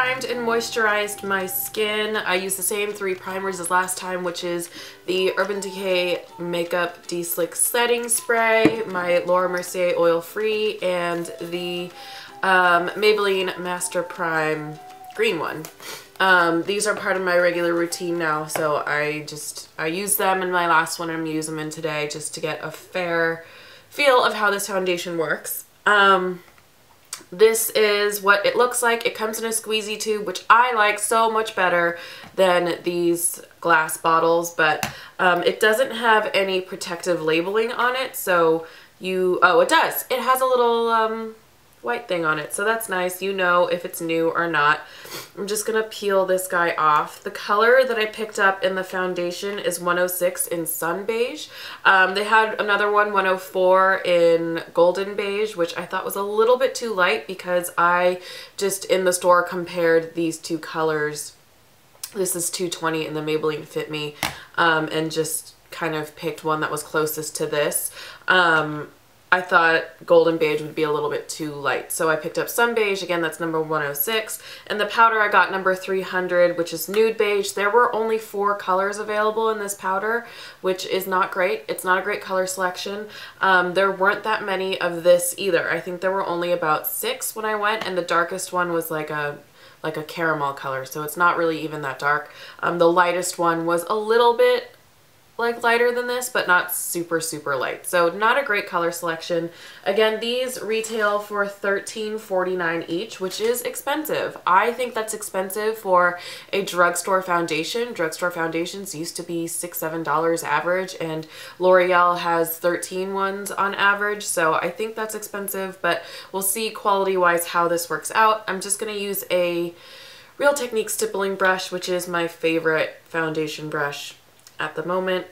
primed and moisturized my skin. I used the same 3 primers as last time, which is the Urban Decay Makeup De-Slick Setting Spray, my Laura Mercier Oil Free, and the Maybelline Master Prime green one. These are part of my regular routine now, so I used them in my last one and I'm gonna use them in today just to get a fair feel of how this foundation works. This is what it looks like. It comes in a squeezy tube, which I like so much better than these glass bottles, but it doesn't have any protective labeling on it, so oh, it does. It has a little white thing on it, so that's nice. You know if it's new or not. I'm just gonna peel this guy off. The color that I picked up in the foundation is 106 in Sun Beige. They had another one, 104 in Golden Beige, which I thought was a little bit too light because I just in the store compared these two colors. This is 220 in the Maybelline Fit Me, and just kind of picked one that was closest to this. I thought Golden Beige would be a little bit too light, so I picked up Sun Beige. Again, that's number 106. And the powder I got number 300, which is Nude Beige. There were only 4 colors available in this powder, which is not great. It's not a great color selection. There weren't that many of this either. I think there were only about 6 when I went, and the darkest one was like a caramel color, so it's not really even that dark. The lightest one was a little bit like lighter than this, but not super light, so not a great color selection. Again, these retail for $13.49 each, which is expensive. I think that's expensive for a drugstore foundation. Drugstore foundations used to be $6-7 average, and L'Oreal has 13 ones on average, so I think that's expensive, but we'll see quality wise how this works out. I'm just going to use a Real Techniques stippling brush, which is my favorite foundation brush at the moment.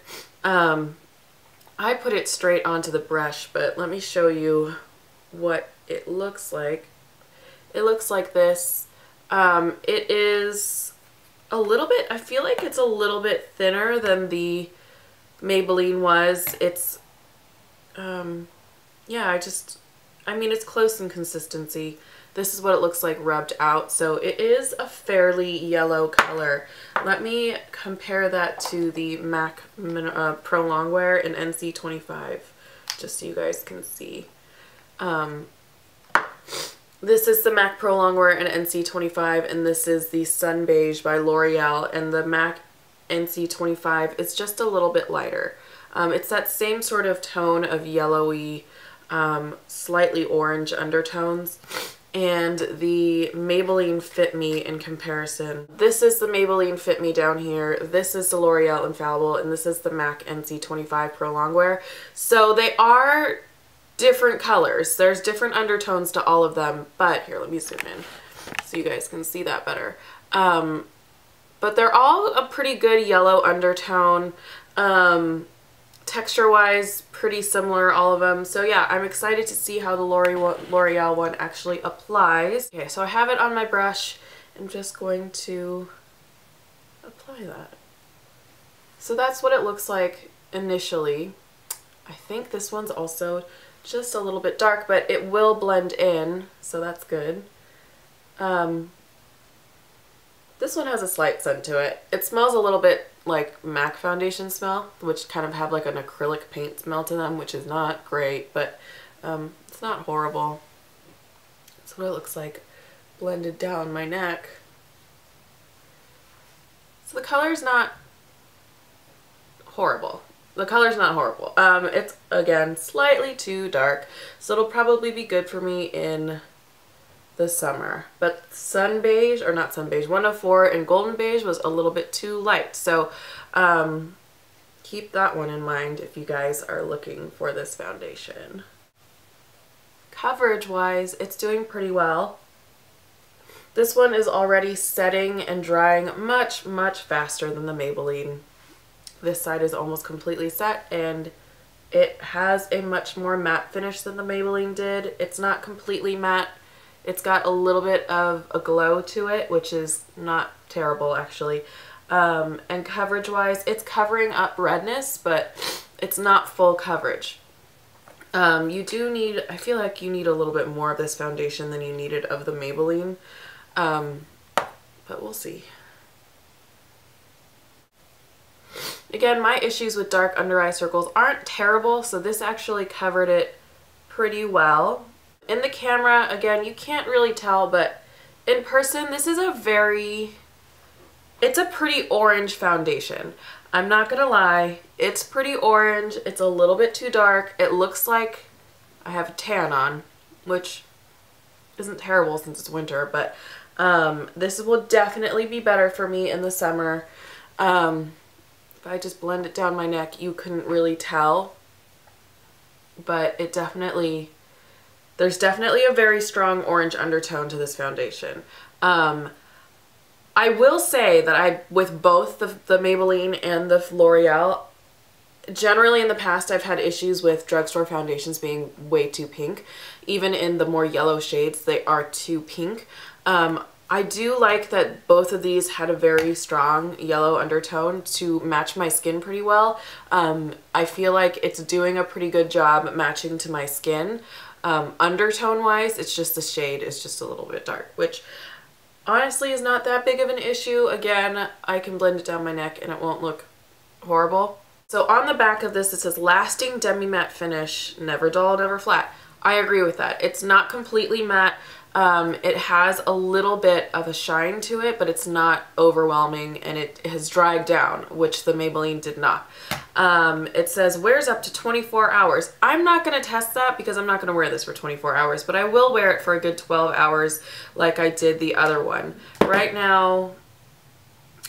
I put it straight onto the brush, but let me show you what it looks like. It looks like this. It is a little bit, I feel like it's a little bit thinner than the Maybelline was. It's, yeah, I mean, it's close in consistency. This is what it looks like rubbed out. So it is a fairly yellow color. Let me compare that to the MAC Pro Longwear in NC25, just so you guys can see. This is the MAC Pro Longwear in NC25, and this is the Sun Beige by L'Oreal, and the MAC NC25 is just a little bit lighter. It's that same sort of tone of yellowy, slightly orange undertones. And the Maybelline Fit Me in comparison. This is the Maybelline Fit Me down here. This is the L'Oreal Infallible, and this is the MAC NC25 Pro Longwear. So they are different colors. There's different undertones to all of them, but here, let me zoom in so you guys can see that better. But they're all a pretty good yellow undertone. Texture-wise, pretty similar, all of them. So yeah, I'm excited to see how the L'Oreal one actually applies. Okay, so I have it on my brush. I'm just going to apply that. So that's what it looks like initially. I think this one's also just a little bit dark, but it will blend in, so that's good. This one has a slight scent to it. It smells a little bit like MAC foundation smell, which kind of have like an acrylic paint smell to them, which is not great, but it's not horrible. That's what it looks like blended down my neck. So the color's not horrible. The color's not horrible. It's, again, slightly too dark, so it'll probably be good for me in the summer. But Sun Beige, or not Sun Beige, 104 and Golden Beige was a little bit too light. So keep that one in mind if you guys are looking for this foundation. Coverage wise, it's doing pretty well. This one is already setting and drying much faster than the Maybelline. This side is almost completely set, and it has a much more matte finish than the Maybelline did. It's not completely matte. It's got a little bit of a glow to it, which is not terrible actually. And coverage wise, it's covering up redness, but it's not full coverage. You do need, I feel like you need a little bit more of this foundation than you needed of the Maybelline. but we'll see. Again, my issues with dark under eye circles aren't terrible, so this actually covered it pretty well. In the camera, again, you can't really tell, but in person, this is it's a pretty orange foundation. I'm not gonna lie, it's pretty orange. It's a little bit too dark. It looks like I have a tan on, which isn't terrible since it's winter, but this will definitely be better for me in the summer. If I just blend it down my neck, you couldn't really tell, but there's definitely a very strong orange undertone to this foundation. I will say that with both the Maybelline and the L'Oreal, generally in the past I've had issues with drugstore foundations being way too pink. Even in the more yellow shades, they are too pink. I do like that both of these had a very strong yellow undertone to match my skin pretty well. I feel like it's doing a pretty good job matching to my skin. Undertone wise, it's just the shade is just a little bit dark, which honestly is not that big of an issue. Again, I can blend it down my neck and it won't look horrible. So on the back of this, it says lasting demi matte finish, never dull, never flat. I agree with that. It's not completely matte. It has a little bit of a shine to it, but it's not overwhelming, and it has dried down, which the Maybelline did not. It says wears up to 24 hours. I'm not going to test that because I'm not going to wear this for 24 hours, but I will wear it for a good 12 hours like I did the other one. Right now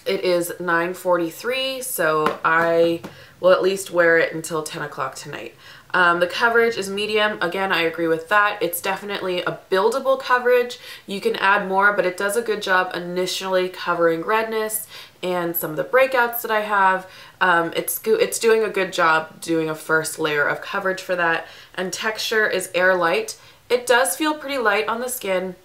it is 9:43, so I will at least wear it until 10 o'clock tonight. The coverage is medium. Again, I agree with that. It's definitely a buildable coverage. You can add more, but it does a good job initially covering redness and some of the breakouts that I have. It's doing a good job doing a first layer of coverage for that. And texture is air light. It does feel pretty light on the skin.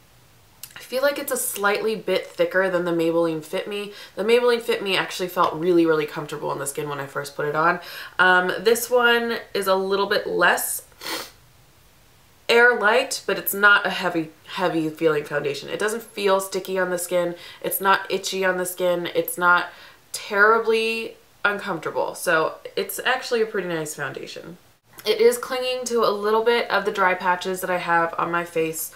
I feel like it's a slightly bit thicker than the Maybelline Fit Me. The Maybelline Fit Me actually felt really, really comfortable on the skin when I first put it on. This one is a little bit less air light, but it's not a heavy feeling foundation. It doesn't feel sticky on the skin. It's not itchy on the skin. It's not terribly uncomfortable. So it's actually a pretty nice foundation. It is clinging to a little bit of the dry patches that I have on my face,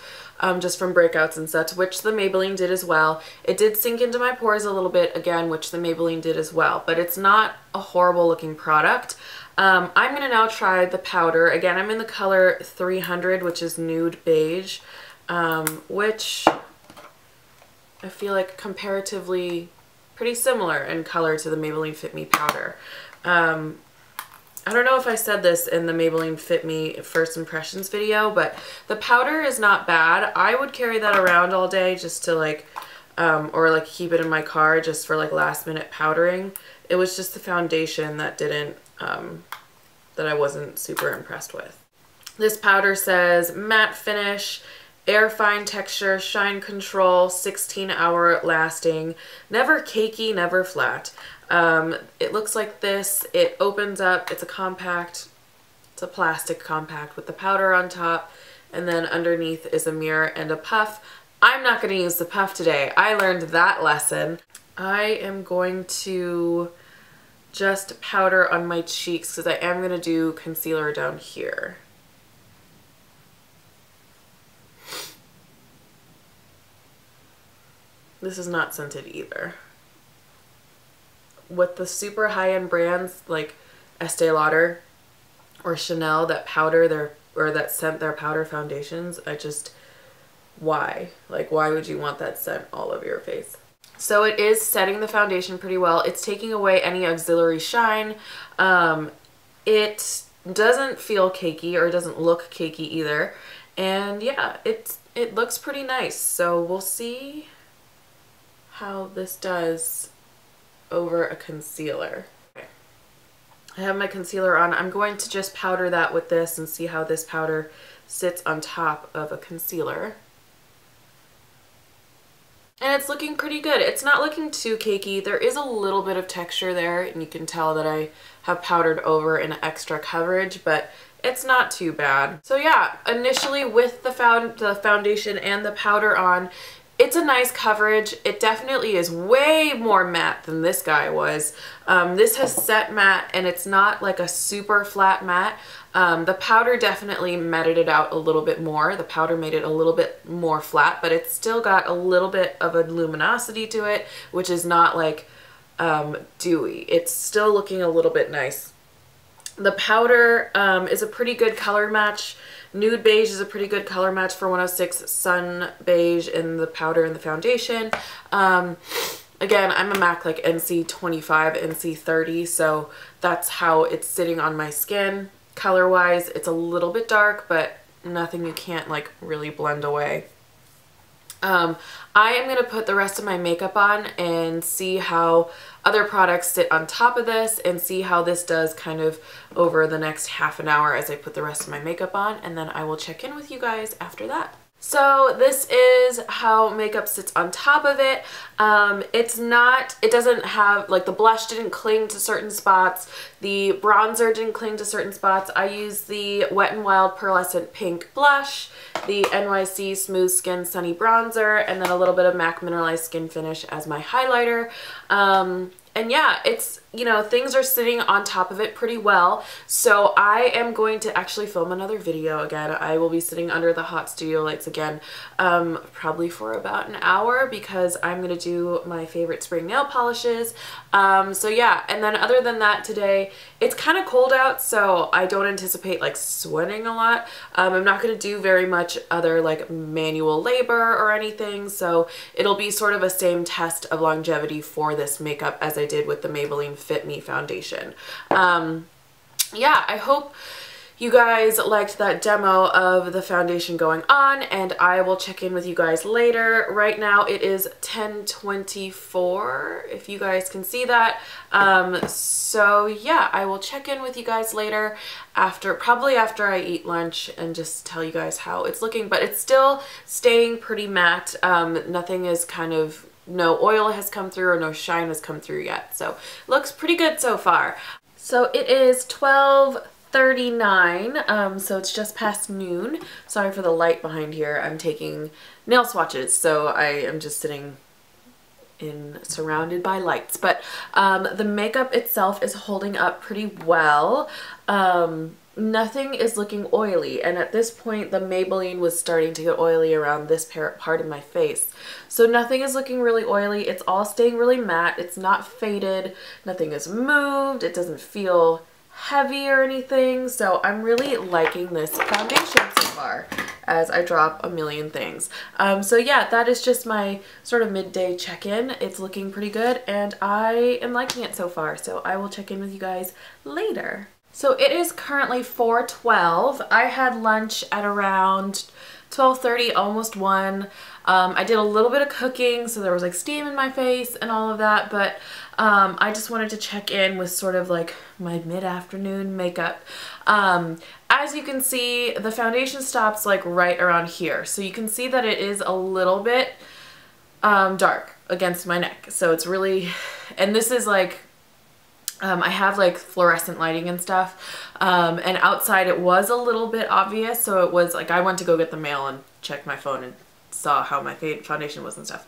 just from breakouts and such, which the Maybelline did as well. It did sink into my pores a little bit, again, which the Maybelline did as well, but it's not a horrible looking product. I'm going to now try the powder. Again, I'm in the color 300, which is nude beige, which I feel like comparatively pretty similar in color to the Maybelline Fit Me powder. I don't know if I said this in the Maybelline Fit Me first impressions video, but the powder is not bad. I would carry that around all day just to or like keep it in my car just for like last minute powdering. It was just the foundation that didn't, that I wasn't super impressed with. This powder says matte finish, air fine texture, shine control, 16-hour lasting, never cakey, never flat. It looks like this. It opens up. It's a compact. It's a plastic compact with the powder on top, and then underneath is a mirror and a puff. I'm not going to use the puff today. I learned that lesson. I am going to just powder on my cheeks because I am going to do concealer down here. This is not scented either. With the super high-end brands like Estee Lauder or Chanel that powder that scent their powder foundations, why? Like, why would you want that scent all over your face? So it is setting the foundation pretty well. It's taking away any auxiliary shine. It doesn't feel cakey, or it doesn't look cakey either. And yeah, it looks pretty nice. So we'll see how this does over a concealer. Okay. I have my concealer on. I'm going to just powder that with this and see how this powder sits on top of a concealer. And it's looking pretty good. It's not looking too cakey. There is a little bit of texture there, and you can tell that I have powdered over an extra coverage, but it's not too bad. So yeah, initially with the foundation and the powder on, it's a nice coverage. It definitely is way more matte than this guy was. This has set matte and it's not like a super flat matte. The powder definitely matted it out a little bit more. The powder made it a little bit more flat, but it's still got a little bit of a luminosity to it, which is not like dewy. It's still looking a little bit nice. The powder is a pretty good color match. Nude beige is a pretty good color match for 106, sun beige in the powder and the foundation. Again, I'm a MAC like NC25, NC30, so that's how it's sitting on my skin. Color wise, it's a little bit dark, but nothing you can't like really blend away. I am going to put the rest of my makeup on and see how other products sit on top of this and see how this does kind of over the next half an hour as I put the rest of my makeup on, and then I will check in with you guys after that. So this is how makeup sits on top of it. It doesn't have, like, the blush didn't cling to certain spots. The bronzer didn't cling to certain spots. I used the Wet n Wild Pearlescent Pink blush, the NYC Smooth Skin Sunny Bronzer, and then a little bit of MAC Mineralized Skin Finish as my highlighter. And yeah, it's, you know, things are sitting on top of it pretty well. So I am going to actually film another video again. I will be sitting under the hot studio lights again, probably for about an hour because I'm going to do my favorite spring nail polishes. So yeah, and then other than that today, it's kind of cold out, so I don't anticipate like sweating a lot. I'm not going to do very much other like manual labor or anything, so it'll be sort of a same test of longevity for this makeup as I did with the Maybelline Fit Me foundation. Yeah, I hope you guys liked that demo of the foundation going on, and I will check in with you guys later. Right now it is 10:24, if you guys can see that. So yeah, I will check in with you guys later probably after I eat lunch and just tell you guys how it's looking, but it's still staying pretty matte. Nothing is kind of, no oil has come through or no shine has come through yet. So looks pretty good so far. So it is 12:39, so it's just past noon. Sorry for the light behind here. I'm taking nail swatches, so I am just sitting surrounded by lights. But the makeup itself is holding up pretty well. Nothing is looking oily, and at this point the Maybelline was starting to get oily around this part of my face. So nothing is looking really oily. It's all staying really matte. It's not faded. Nothing is moved. It doesn't feel heavy or anything. So I'm really liking this foundation so far as I drop a million things. So yeah, that is just my sort of midday check-in. It's looking pretty good and I am liking it so far. So I will check in with you guys later. So it is currently 4:12. I had lunch at around 12:30, almost 1. I did a little bit of cooking, so there was like steam in my face and all of that, but I just wanted to check in with sort of like my mid-afternoon makeup. As you can see, the foundation stops like right around here, so you can see that it is a little bit dark against my neck. So it's really, and this is like, I have like fluorescent lighting and stuff, and outside it was a little bit obvious, so it was like I went to go get the mail and checked my phone and saw how my foundation was and stuff.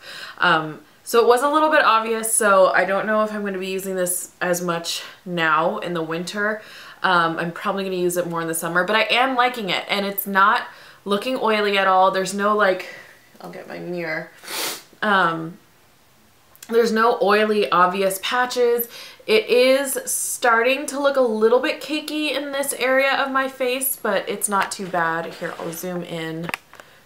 So it was a little bit obvious, so I don't know if I'm going to be using this as much now in the winter. I'm probably going to use it more in the summer, but I am liking it, and it's not looking oily at all. There's no like, I'll get my mirror. There's no oily, obvious patches. It is starting to look a little bit cakey in this area of my face, but it's not too bad. Here, I'll zoom in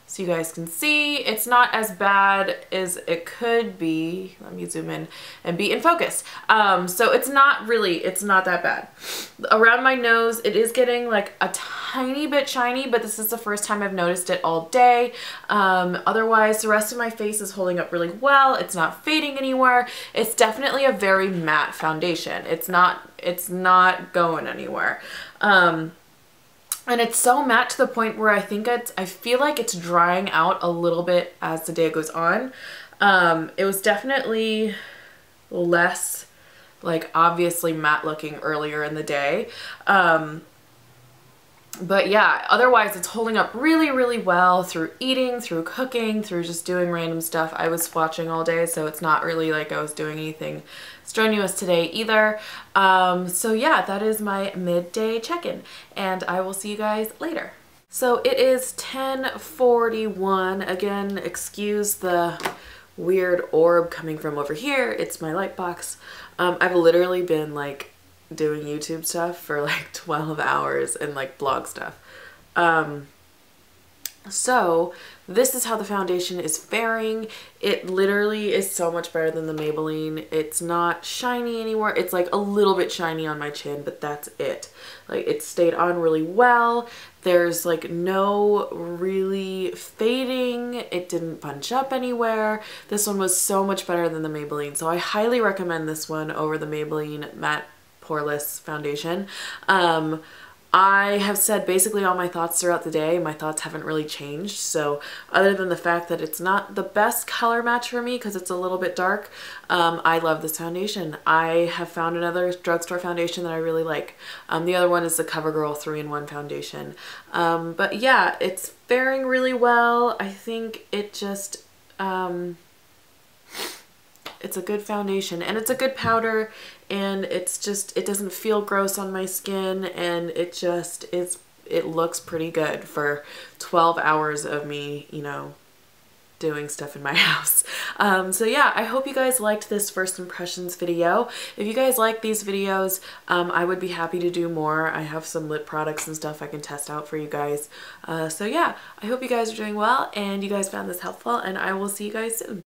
so you guys can see. It's not as bad as it could be. Let me zoom in and be in focus. So it's not that bad. Around my nose, it is getting like a tiny bit shiny, but this is the first time I've noticed it all day. Otherwise, the rest of my face is holding up really well. It's not fading anywhere. It's definitely a very matte foundation. It's not going anywhere. And it's so matte to the point where I feel like it's drying out a little bit as the day goes on. It was definitely less like obviously matte looking earlier in the day. But yeah, otherwise it's holding up really, really well through eating, through cooking, through just doing random stuff. I was watching all day, so it's not really like I was doing anything strenuous today either. So yeah, that is my midday check-in, and I will see you guys later. So it is 10:41. Again, excuse the weird orb coming from over here. It's my light box. I've literally been like doing YouTube stuff for like 12 hours and like blog stuff. So this is how the foundation is faring. It literally is so much better than the Maybelline. It's not shiny anymore. It's like a little bit shiny on my chin, but that's it. Like it stayed on really well. There's like no really fading. It didn't bunch up anywhere. This one was so much better than the Maybelline. So I highly recommend this one over the Maybelline Matte Poreless foundation. I have said basically all my thoughts throughout the day. My thoughts haven't really changed. So other than the fact that it's not the best color match for me because it's a little bit dark, I love this foundation. I have found another drugstore foundation that I really like. The other one is the CoverGirl 3-in-1 foundation. But yeah, it's faring really well. I think it just, it's a good foundation and it's a good powder, and it's just, it doesn't feel gross on my skin, and it just is, it looks pretty good for 12 hours of me, you know, doing stuff in my house. So yeah, I hope you guys liked this first impressions video. If you guys like these videos, I would be happy to do more. I have some lip products and stuff I can test out for you guys. So yeah, I hope you guys are doing well and you guys found this helpful, and I will see you guys soon.